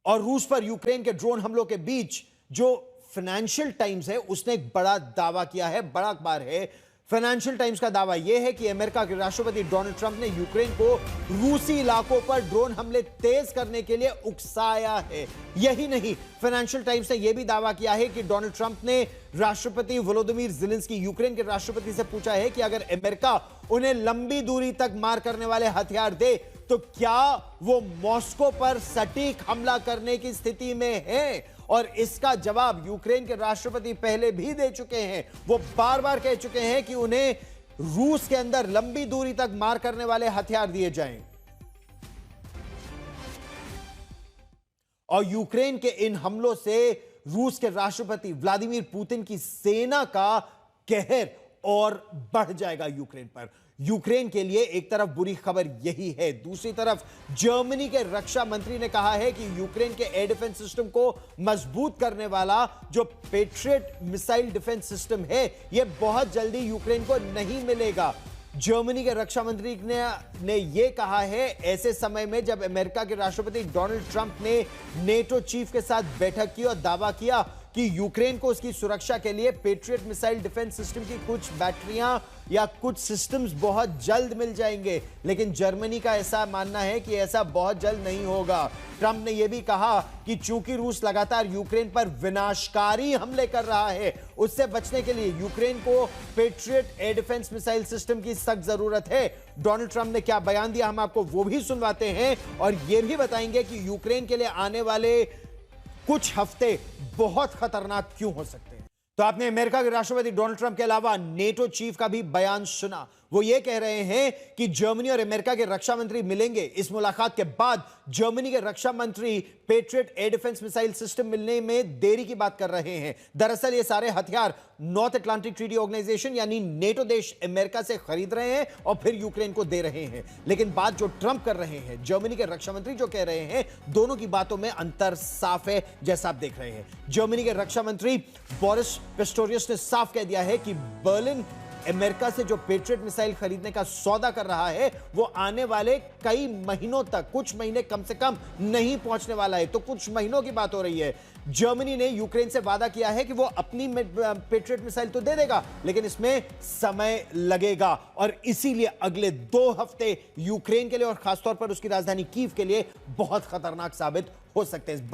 और रूस पर यूक्रेन के ड्रोन हमलों के बीच जो फाइनेंशियल टाइम्स है उसने एक बड़ा दावा किया है, बड़ा अखबार है। फाइनेंशियल टाइम्स का दावा यह है कि अमेरिका के राष्ट्रपति डोनाल्ड ट्रंप ने यूक्रेन को रूसी इलाकों पर ड्रोन हमले तेज करने के लिए उकसाया है। यही नहीं, फाइनेंशियल टाइम्स ने यह भी दावा किया है कि डोनाल्ड ट्रंप ने राष्ट्रपति वोलोदिमीर ज़ेलेंस्की यूक्रेन के राष्ट्रपति से पूछा है कि अगर अमेरिका उन्हें लंबी दूरी तक मार करने वाले हथियार दे तो क्या वो मॉस्को पर सटीक हमला करने की स्थिति में है। और इसका जवाब यूक्रेन के राष्ट्रपति पहले भी दे चुके हैं। वो बार बार कह चुके हैं कि उन्हें रूस के अंदर लंबी दूरी तक मार करने वाले हथियार दिए जाएं। और यूक्रेन के इन हमलों से रूस के राष्ट्रपति व्लादिमीर पुतिन की सेना का कहर और बढ़ जाएगा यूक्रेन पर। यूक्रेन के लिए एक तरफ बुरी खबर यही है, दूसरी तरफ जर्मनी के रक्षा मंत्री ने कहा है कि यूक्रेन के एयर डिफेंस सिस्टम को मजबूत करने वाला जो पेट्रियट मिसाइल डिफेंस सिस्टम है यह बहुत जल्दी यूक्रेन को नहीं मिलेगा। जर्मनी के रक्षा मंत्री ने यह कहा है ऐसे समय में जब अमेरिका के राष्ट्रपति डोनाल्ड ट्रंप ने नेटो चीफ के साथ बैठक की और दावा किया कि यूक्रेन को उसकी सुरक्षा के लिए पेट्रियट मिसाइल डिफेंस सिस्टम की कुछ बैटरियां या कुछ सिस्टम्स बहुत जल्द मिल जाएंगे। लेकिन जर्मनी का ऐसा मानना है कि ऐसा बहुत जल्द नहीं होगा। ट्रंप ने यह भी कहा कि चूंकि रूस लगातार यूक्रेन पर विनाशकारी हमले कर रहा है, उससे बचने के लिए यूक्रेन को patriot air defence missile system की सख्त जरूरत है। डोनाल्ड ट्रंप ने क्या बयान दिया, हम आपको वो भी सुनवाते हैं और यह भी बताएंगे कि यूक्रेन के लिए आने वाले कुछ हफ्ते बहुत खतरनाक क्यों हो सकते हैं। तो आपने अमेरिका के राष्ट्रपति डोनाल्ड ट्रंप के अलावा नेटो चीफ का भी बयान सुना। वो ये कह रहे हैं कि जर्मनी और अमेरिका के रक्षा मंत्री मिलेंगे। इस मुलाकात के बाद जर्मनी के रक्षा मंत्री patriot air defence missile system मिलने में देरी की बात कर रहे हैं। दरअसल ये सारे हथियार नॉर्थ अटलांटिक ट्रीटी ऑर्गेनाइजेशन यानी नेटो देश अमेरिका से खरीद रहे हैं और फिर यूक्रेन को दे रहे हैं। लेकिन बात जो ट्रंप कर रहे हैं, जर्मनी के रक्षा मंत्री जो कह रहे हैं, दोनों की बातों में अंतर साफ है, जैसा आप देख रहे हैं। जर्मनी के रक्षा मंत्री बोरिस पिस्टोरियस ने साफ कह दिया है कि बर्लिन अमेरिका से जो पेट्रियट मिसाइल खरीदने का सौदा कर रहा है वो आने वाले कई महीनों तक, कुछ महीने कम से कम नहीं पहुंचने वाला है। तो कुछ महीनों की बात हो रही है। जर्मनी ने यूक्रेन से वादा किया है कि वो अपनी पेट्रियट मिसाइल तो दे देगा, लेकिन इसमें समय लगेगा और इसीलिए अगले 2 हफ्ते यूक्रेन के लिए और खासतौर पर उसकी राजधानी कीव के लिए बहुत खतरनाक साबित हो सकते हैं।